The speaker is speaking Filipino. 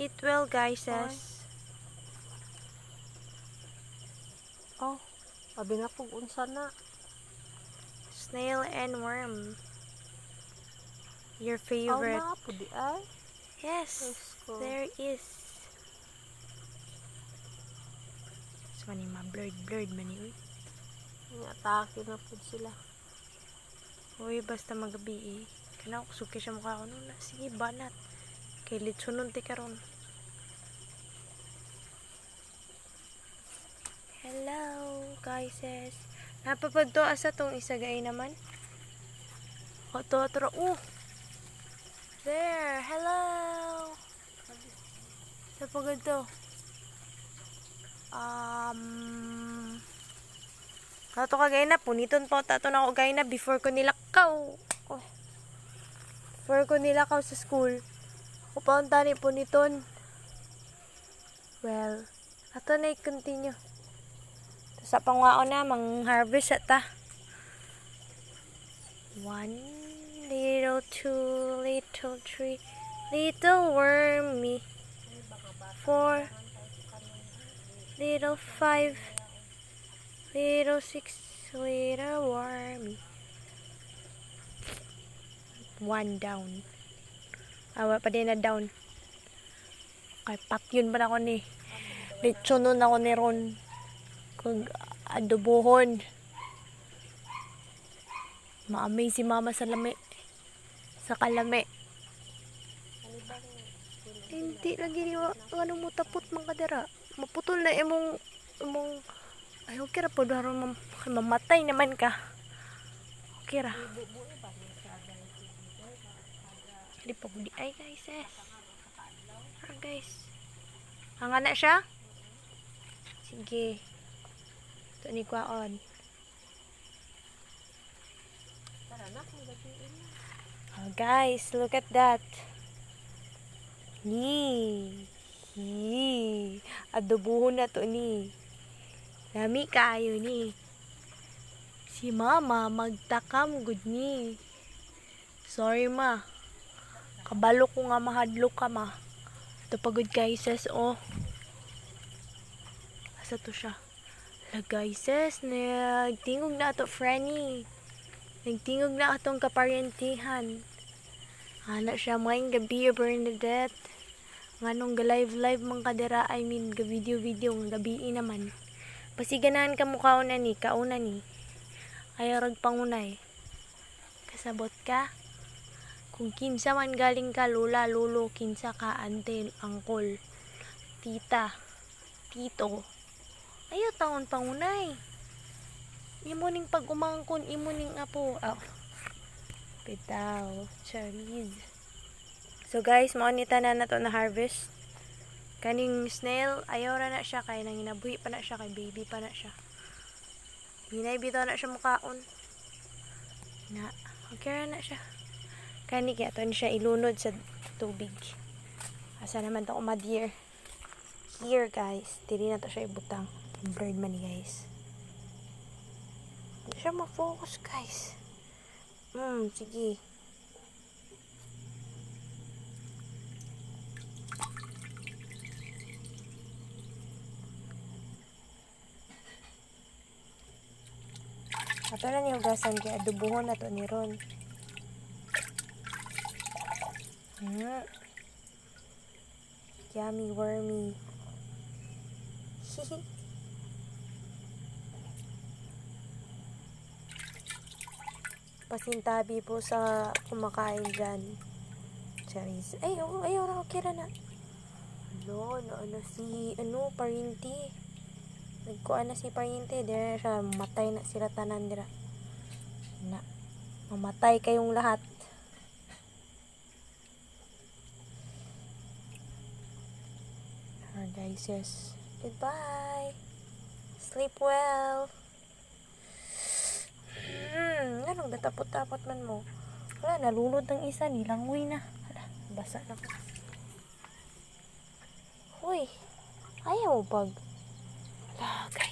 Eat well, guys. Oh, abi na po unsa na. Snail and worm. Your Oh, favorite. na po di ay. Yes, Esko. there is. So, mani blurred man yun. Atake na po sila. Uy, basta magabi eh. Kana ko suki siya mukha ko nun. Sige, banat. Kay litsunon ti karon. Hello, guys. Napapad to asa tong isagay naman. O, to. There. Hello. Sa pagod to. Ato kagay na. Puniton po. Tato na ako gay na before ko nilakaw. Oh. Before ko nilakaw sa school. Upaunta ni puniton. Well, ato na i-continue. Sa pangwao na, mang-harvest ata. 1 little, 2 little, 3 little wormy. 4 little, 5 little, 6 little wormy. 1 down. Awa pa din na down. Kay papyun pa na ako ni. Litsunon ako ni Ron. Kung adobohon. Maamay si mama sa lami. Sa kalami. Hindi lagi ni ano mo tapot man kadira. Maputol na imong ay okay ra po daron mamatay naman ka. Okay ra. Di po di ay guys. Guys. Hanga na siya? Sige. Ito ni Kwaon. Oh, guys, look at that. Adobohon na to ni. Lami kayo ni. Si mama magtakam good ni. Sorry ma. Kabalo ko nga mahadlok ka ma. Ito pagod guys, oh. Asa to siya? Guys, nagtingog na ato Franny. Nagtingog na atong kaparyentihan. Ana siya mga gabi Bernadette. Nganong ga-live mang kadira, I mean ga-video ng gabi naman. Pasiganahan ka mukha na ni, kauna ni. Ayaw rag pangunay. Kasabot ka? Kung kinsa man galing ka, lola, lolo, kinsa ka, ante, angkol, tita, tito. Ayaw taon pangunay. Imo ning pag-umangkon, imo ning apo. Oh. Bitaw. Chariz. So guys, maunita na to na harvest. Kaning snail, ayaw ra na siya. Kaya nang inabuhi pa na siya. Kay baby pa na siya. Hinay bitaw na siya mukaon. Na, okay ra na siya. Kani kaya to siya ilunod sa tubig. Asa naman to umadir. Here guys. Dili na to siya ibutang. Bird man guys. Hindi siya ma-focus guys. Sige. Ato na niyo gasan kaya adobohon na to ni Ron. Yummy wormy. Pasintabi po sa kumakain dyan. Charis. Ay, okay na. Parinti. Nagkuhan na si Parinti. Dira siya, matay na sila tanan dira. Na, mamatay kayong lahat. Guys, yes. Goodbye. Sleep well. Anong datapot-tapot man mo? Wala, nalulod ng isa, nilangoy na. Hala, basa na ko. Uy, ayaw pag. Hala, guys.